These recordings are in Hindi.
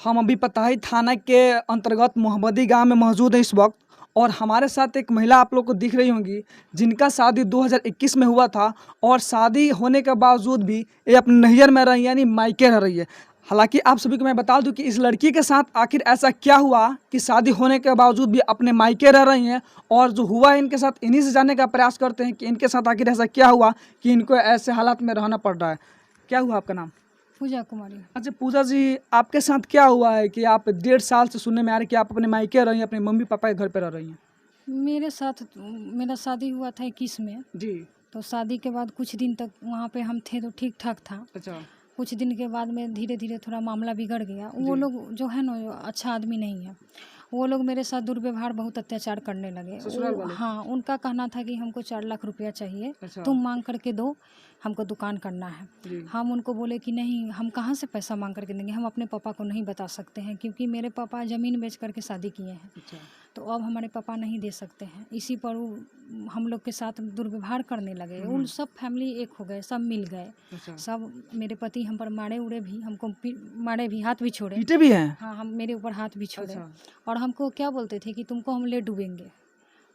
हम अभी पताही थाना के अंतर्गत मोहम्मदी गांव में मौजूद हैं इस वक्त, और हमारे साथ एक महिला आप लोग को दिख रही होंगी जिनका शादी 2021 में हुआ था, और शादी होने के बावजूद भी ये अपने नैहर में रही, यानी मायके रह रही है। हालांकि आप सभी को मैं बता दूं कि इस लड़की के साथ आखिर ऐसा क्या हुआ कि शादी होने के बावजूद भी अपने मायके रह रही हैं, और जो हुआ है इनके साथ इन्हीं से जानने का प्रयास करते हैं कि इनके साथ आखिर ऐसा क्या हुआ कि इनको ऐसे हालात में रहना पड़ रहा है। क्या हुआ आपका नाम? पूजा कुमारी। अच्छा पूजा जी, आपके साथ क्या हुआ है कि आप 1.5 साल से सुनने में आ रही है कि आप अपने मायके रही हैं, अपने मम्मी पापा के घर पे रह रही हैं? मेरे साथ मेरा शादी हुआ था 21 में। जी। तो शादी के बाद कुछ दिन तक वहाँ पे हम थे तो ठीक ठाक था। अच्छा। कुछ दिन के बाद में धीरे धीरे थोड़ा मामला बिगड़ गया। वो जी। लोग जो है ना अच्छा आदमी नहीं है। वो लोग मेरे साथ दुर्व्यवहार बहुत अत्याचार करने लगे। ससुराल वाले? हाँ, उनका कहना था कि हमको 4 लाख रुपया चाहिए, अच्छा। तुम मांग करके दो, हमको दुकान करना है। जी। हम उनको बोले कि नहीं, हम कहाँ से पैसा मांग करके देंगे, हम अपने पापा को नहीं बता सकते हैं क्योंकि मेरे पापा ज़मीन बेच करके शादी किए हैं। अच्छा। तो अब हमारे पापा नहीं दे सकते हैं। इसी पर वो हम लोग के साथ दुर्व्यवहार करने लगे। उन सब फैमिली एक हो गए, सब मिल गए। अच्छा। सब मेरे पति हम पर मारे उड़े भी, हमको मारे भी, हाथ भी छोड़े। पीटे भी हैं? हाँ, हम मेरे ऊपर हाथ भी छोड़े। अच्छा। और हमको क्या बोलते थे कि तुमको हम ले डूबेंगे,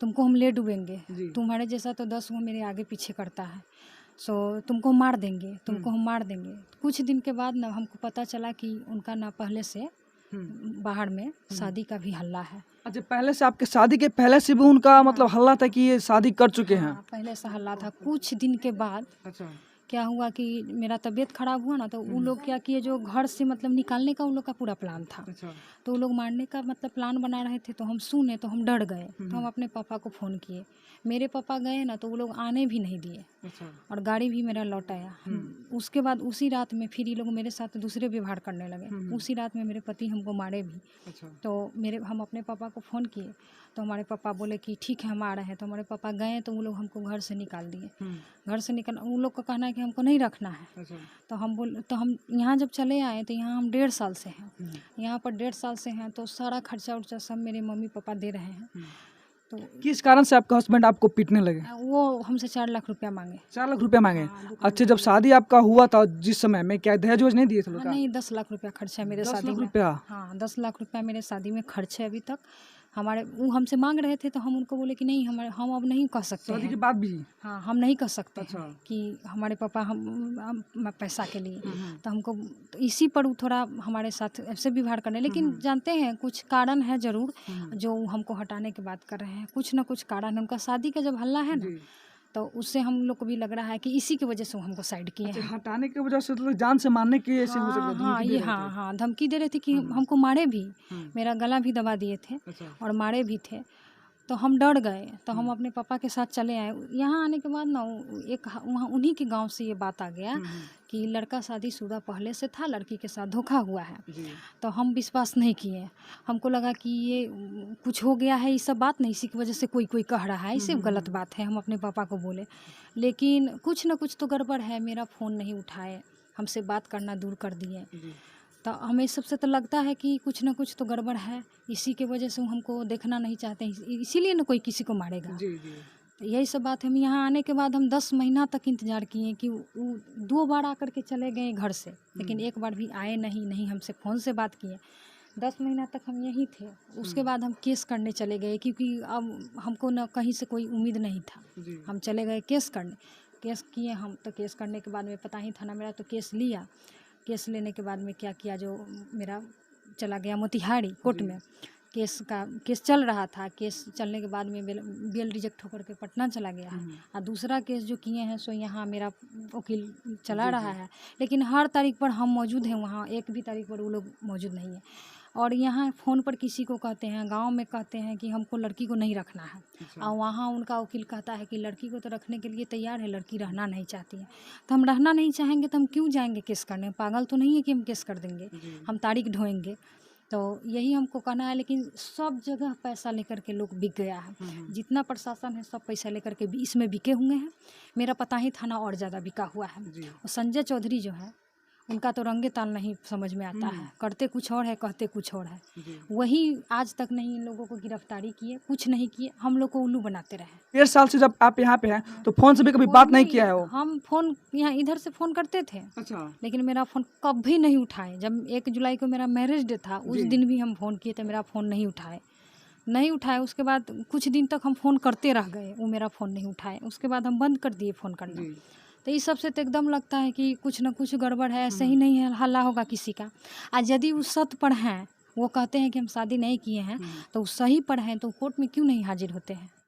तुमको हम ले डूबेंगे, जी। तुम्हारे जैसा तो 10 वो मेरे आगे पीछे करता है, सो तुमको मार देंगे, तुमको हम मार देंगे। कुछ दिन के बाद ना हमको पता चला कि उनका ना पहले से बाहर में शादी का भी हल्ला है। अच्छा, पहले से आपके शादी के पहले से भी उनका मतलब हल्ला था कि ये शादी कर चुके हैं? हाँ, पहले से हल्ला था। कुछ दिन के बाद अच्छा। क्या हुआ कि मेरा तबीयत खराब हुआ ना, तो वो लोग क्या किए, जो घर से मतलब निकालने का उन लोग का पूरा प्लान था। अच्छा। तो वो लोग मारने का मतलब प्लान बना रहे थे। तो हम सुने तो हम डर गए। तो हम अपने पापा को फ़ोन किए। मेरे पापा गए ना तो वो लोग आने भी नहीं दिए, अच्छा। और गाड़ी भी मेरा लौटाया। उसके बाद उसी रात में फिर ये लोग मेरे साथ दूसरे व्यवहार करने लगे। उसी रात में मेरे पति हमको मारे भी। अच्छा। तो हम अपने पापा को फ़ोन किए तो हमारे पापा बोले कि ठीक है हम आ रहे हैं। तो हमारे पापा गए तो वो लोग हमको घर से निकाल दिए। घर से निकल उन लोग का कहना है कि हमको नहीं रखना है। अच्छा। तो हम यहाँ जब चले आए तो यहाँ हम 1.5 साल से हैं। यहाँ पर 1.5 साल से हैं तो सारा खर्चा उर्चा सब मेरे मम्मी पापा दे रहे हैं। तो किस कारण से आपका हस्बैंड आपको पीटने लगे? वो हमसे 4 लाख रुपया मांगे। 4 लाख रुपया मांगे? हाँ, दुकान अच्छा, जब शादी आपका हुआ था जिस समय में, क्या दहेज वहेज नहीं दिए थे लोग हाँ, का? नहीं 10 लाख रुपया खर्च है मेरे 10 शादी लाख में। रुपया? हाँ, 10 लाख रुपया मेरे शादी में खर्च है अभी तक। हमारे वो हमसे मांग रहे थे तो हम उनको बोले कि नहीं, हम अब नहीं कह सकते शादी के हैं। बाद भी? हाँ, हम नहीं कह सकते अच्छा। हैं कि हमारे पापा हम पैसा के लिए। तो हमको तो इसी पर वो थोड़ा हमारे साथ ऐसे व्यवहार करने, लेकिन जानते हैं कुछ कारण है ज़रूर जो हमको हटाने की बात कर रहे हैं। कुछ ना कुछ कारण है। उनका शादी का जब हल्ला है ना, तो उससे हम लोग को भी लग रहा है कि इसी की वजह से वो हमको साइड किए अच्छा, हैं। हटाने की वजह से तो जान से मारने की ऐसे हो सकता हाँ है, हाँ, धमकी दे ये रहे हाँ थे? हाँ, धमकी दे रहे थे कि हमको मारे भी। मेरा गला भी दबा दिए थे अच्छा। और मारे भी थे। तो हम डर गए। तो हम अपने पापा के साथ चले आए। यहाँ आने के बाद ना वहाँ उन्हीं के गांव से ये बात आ गया कि लड़का शादीशुदा पहले से था, लड़की के साथ धोखा हुआ है। जी। तो हम विश्वास नहीं किए। हमको लगा कि ये कुछ हो गया है, ये सब बात नहीं, इसी की वजह से कोई कोई कह रहा है, इसे गलत बात है। हम अपने पापा को बोले, लेकिन कुछ ना कुछ तो गड़बड़ है। मेरा फ़ोन नहीं उठाए, हमसे बात करना दूर कर दिए। तो हमें सबसे तो लगता है कि कुछ ना कुछ तो गड़बड़ है। इसी के वजह से वो हमको देखना नहीं चाहते हैं, इसीलिए ना कोई किसी को मारेगा। जी। जी। तो यही सब बात है। हम यहाँ आने के बाद हम 10 महीना तक इंतज़ार किए कि वो 2 बार आकर के चले गए घर से, लेकिन एक बार भी आए नहीं हमसे फ़ोन से बात किए। 10 महीना तक हम यहीं थे। उसके बाद हम केस करने चले गए क्योंकि अब हमको ना कहीं से कोई उम्मीद नहीं था। हम चले गए केस करने। केस किए हम। तो केस करने के बाद में पता ही था ना, मेरा तो केस लिया। केस लेने के बाद में क्या किया, जो मेरा चला गया मोतिहारी कोर्ट में। केस चल रहा था। केस चलने के बाद में बेल रिजेक्ट होकर के पटना चला गया है। और दूसरा केस जो किए हैं सो यहाँ मेरा वकील चला रहा है। लेकिन हर तारीख पर हम मौजूद हैं वहाँ, एक भी तारीख पर वो लोग मौजूद नहीं है। और यहाँ फ़ोन पर किसी को कहते हैं, गांव में कहते हैं कि हमको लड़की को नहीं रखना है। और वहाँ उनका वकील कहता है कि लड़की को तो रखने के लिए तैयार है, लड़की रहना नहीं चाहती है। तो हम रहना नहीं चाहेंगे तो हम क्यों जाएंगे केस करने? पागल तो नहीं है कि हम केस कर देंगे, हम तारीख ढोएंगे। तो यही हमको कहना है। लेकिन सब जगह पैसा लेकर के लोग बिक गया है। जितना प्रशासन है सब पैसा लेकर के इसमें बिके हुए हैं। मेरा पता ही थाना और ज़्यादा बिका हुआ है। और संजय चौधरी जो है उनका तो रंगे ताल नहीं समझ में आता है, करते कुछ और है, कहते कुछ और है। जी। वही आज तक नहीं इन लोगों को गिरफ्तारी किए, कुछ नहीं किए, हम लोग को उल्लू बनाते रहे। 1.5 साल से जब आप यहाँ पे हैं तो फोन से भी कभी बात नहीं किया है वो? हम फ़ोन यहाँ इधर से फ़ोन करते थे, अच्छा। लेकिन मेरा फ़ोन कभी नहीं उठाए। जब 1 जुलाई को मेरा मैरिज डे था, उस जी। दिन भी हम फ़ोन किए थे, मेरा फ़ोन नहीं उठाए। नहीं उठाए, उसके बाद कुछ दिन तक हम फ़ोन करते रह गए, वो मेरा फ़ोन नहीं उठाए। उसके बाद हम बंद कर दिए फ़ोन करना। जी। तो इस सब से तो एकदम लगता है कि कुछ न कुछ गड़बड़ है, ऐसे ही नहीं है हल्ला होगा किसी का। आज यदि वो सत्य पर हैं, वो कहते हैं कि हम शादी नहीं किए हैं, तो वो सही पर हैं, तो कोर्ट में क्यों नहीं हाजिर होते हैं?